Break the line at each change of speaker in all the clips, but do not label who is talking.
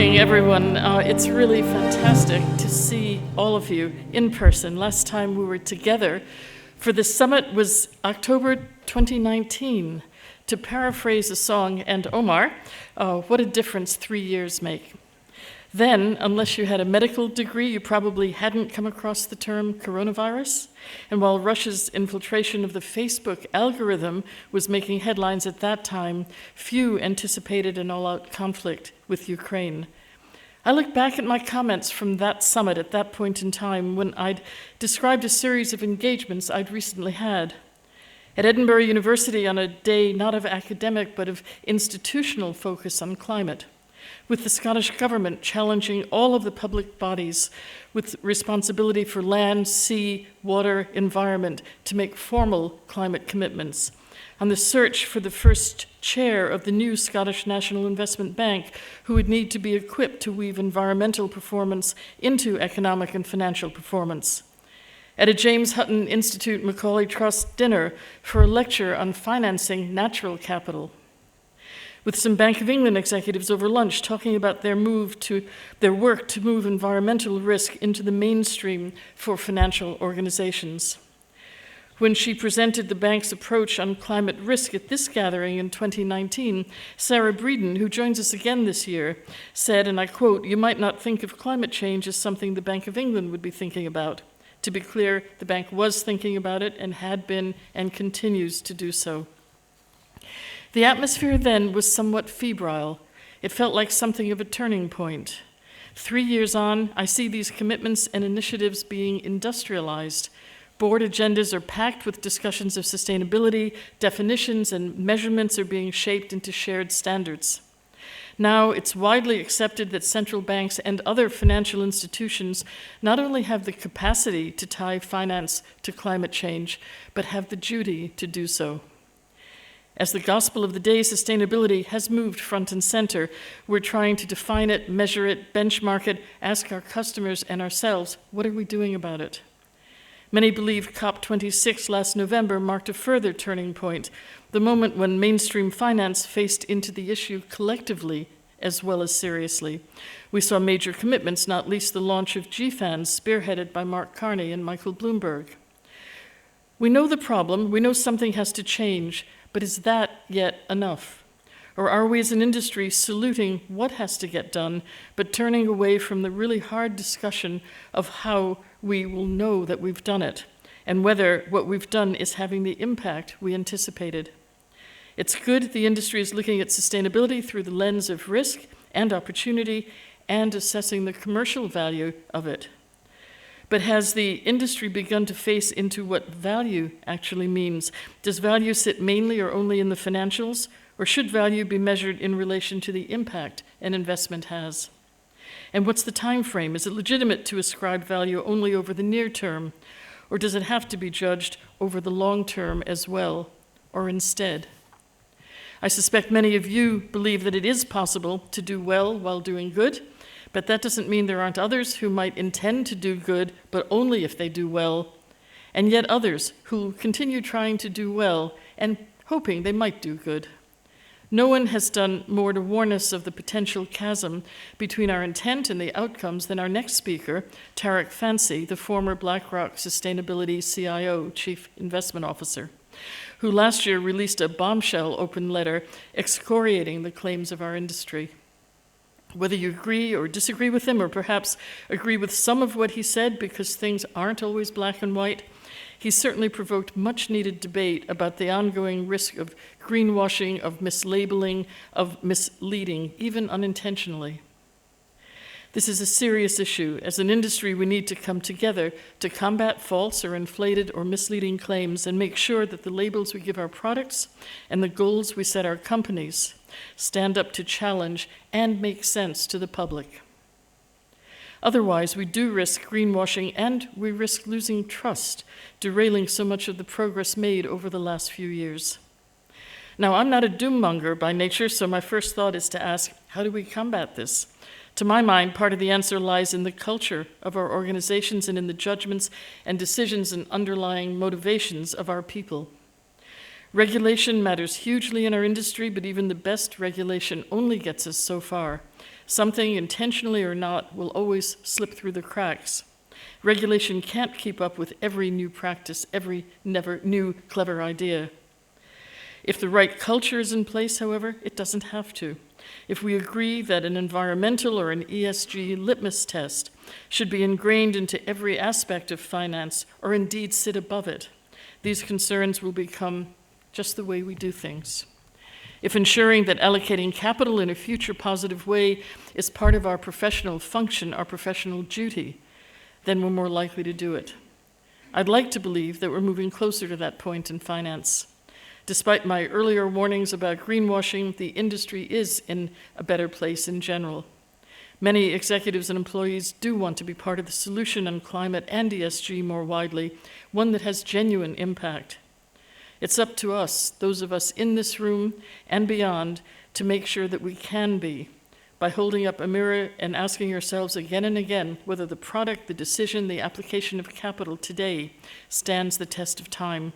morning, everyone. It's really fantastic to see all of you in person. Last time we were together for the summit was October 2019. To paraphrase a song, and Omar, what a difference 3 years make. Then, unless you had a medical degree, you probably hadn't come across the term coronavirus. And while Russia's infiltration of the Facebook algorithm was making headlines at that time, few anticipated an all-out conflict with Ukraine. I look back at my comments from that summit at that point in time when I'd described a series of engagements I'd recently had. At Edinburgh University on a day not of academic but of institutional focus on climate, with the Scottish Government challenging all of the public bodies with responsibility for land, sea, water, environment to make formal climate commitments, on the search for the first chair of the new Scottish National Investment Bank, who would need to be equipped to weave environmental performance into economic and financial performance. At a James Hutton Institute Macaulay Trust dinner for a lecture on financing natural capital, with some Bank of England executives over lunch talking about their work to move environmental risk into the mainstream for financial organizations. When she presented the bank's approach on climate risk at this gathering in 2019, Sarah Breeden, who joins us again this year, said, and I quote, "You might not think of climate change as something the Bank of England would be thinking about." To be clear, the bank was thinking about it and had been and continues to do so. The atmosphere then was somewhat febrile. It felt like something of a turning point. 3 years on, I see these commitments and initiatives being industrialized. Board agendas are packed with discussions of sustainability, definitions and measurements are being shaped into shared standards. Now it's widely accepted that central banks and other financial institutions not only have the capacity to tie finance to climate change, but have the duty to do so. As the gospel of the day, sustainability has moved front and center. We're trying to define it, measure it, benchmark it, ask our customers and ourselves, what are we doing about it? Many believe COP26 last November marked a further turning point, the moment when mainstream finance faced into the issue collectively as well as seriously. We saw major commitments, not least the launch of GEFI, spearheaded by Mark Carney and Michael Bloomberg. We know the problem, we know something has to change, but is that yet enough? Or are we as an industry saluting what has to get done, but turning away from the really hard discussion of how we will know that we've done it, and whether what we've done is having the impact we anticipated? It's good the industry is looking at sustainability through the lens of risk and opportunity and assessing the commercial value of it. But has the industry begun to face into what value actually means? Does value sit mainly or only in the financials, or should value be measured in relation to the impact an investment has? And what's the time frame? Is it legitimate to ascribe value only over the near term, or does it have to be judged over the long term as well, or instead? I suspect many of you believe that it is possible to do well while doing good, but that doesn't mean there aren't others who might intend to do good, but only if they do well, and yet others who continue trying to do well and hoping they might do good. No one has done more to warn us of the potential chasm between our intent and the outcomes than our next speaker, Tarek Fancy, the former BlackRock Sustainability CIO, Chief Investment Officer, who last year released a bombshell open letter excoriating the claims of our industry. Whether you agree or disagree with him, or perhaps agree with some of what he said because things aren't always black and white, he certainly provoked much needed debate about the ongoing risk of greenwashing, of mislabeling, of misleading, even unintentionally. This is a serious issue. As an industry, we need to come together to combat false or inflated or misleading claims and make sure that the labels we give our products and the goals we set our companies stand up to challenge and make sense to the public. Otherwise, we do risk greenwashing and we risk losing trust, derailing so much of the progress made over the last few years. Now, I'm not a doom-monger by nature, so my first thought is to ask, how do we combat this? To my mind, part of the answer lies in the culture of our organizations and in the judgments and decisions and underlying motivations of our people. Regulation matters hugely in our industry, but even the best regulation only gets us so far. Something, intentionally or not, will always slip through the cracks. Regulation can't keep up with every new practice, every new clever idea. If the right culture is in place, however, it doesn't have to. If we agree that an environmental or an ESG litmus test should be ingrained into every aspect of finance, or indeed sit above it, these concerns will become just the way we do things. If ensuring that allocating capital in a future positive way is part of our professional function, our professional duty, then we're more likely to do it. I'd like to believe that we're moving closer to that point in finance. Despite my earlier warnings about greenwashing, the industry is in a better place in general. Many executives and employees do want to be part of the solution on climate and ESG more widely, one that has genuine impact. It's up to us, those of us in this room and beyond, to make sure that we can be, by holding up a mirror and asking ourselves again and again whether the product, the decision, the application of capital today stands the test of time.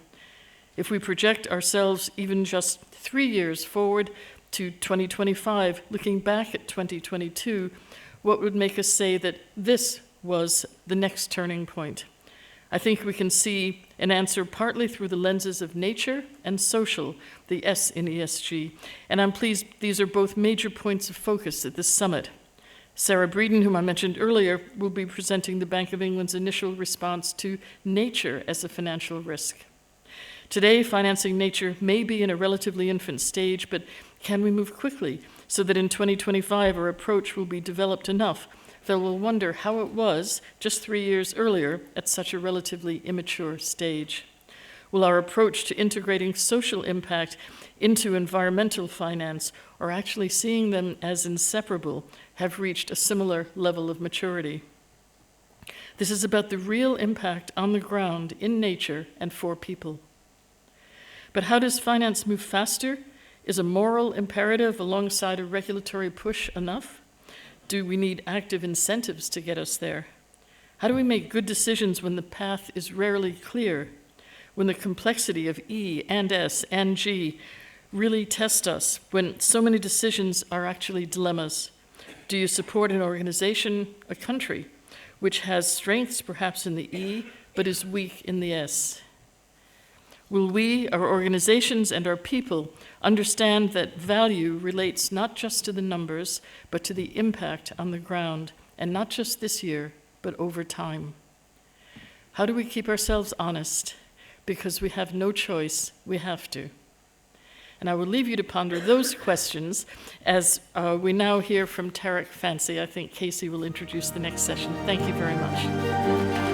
If we project ourselves even just 3 years forward to 2025, looking back at 2022, what would make us say that this was the next turning point? I think we can see an answer partly through the lenses of nature and social, the S in ESG, and I'm pleased these are both major points of focus at this summit. Sarah Breeden, whom I mentioned earlier, will be presenting the Bank of England's initial response to nature as a financial risk. Today, financing nature may be in a relatively infant stage, but can we move quickly so that in 2025 our approach will be developed enough that we'll wonder how it was just 3 years earlier at such a relatively immature stage? Will our approach to integrating social impact into environmental finance, or actually seeing them as inseparable, have reached a similar level of maturity? This is about the real impact on the ground, in nature, and for people. But how does finance move faster? Is a moral imperative alongside a regulatory push enough? Do we need active incentives to get us there? How do we make good decisions when the path is rarely clear, when the complexity of E and S and G really test us, when so many decisions are actually dilemmas? Do you support an organization, a country, which has strengths perhaps in the E, but is weak in the S? Will we, our organizations, and our people understand that value relates not just to the numbers, but to the impact on the ground, and not just this year, but over time? How do we keep ourselves honest? Because we have no choice, we have to. And I will leave you to ponder those questions as we now hear from Tarek Fancy. I think Casey will introduce the next session. Thank you very much.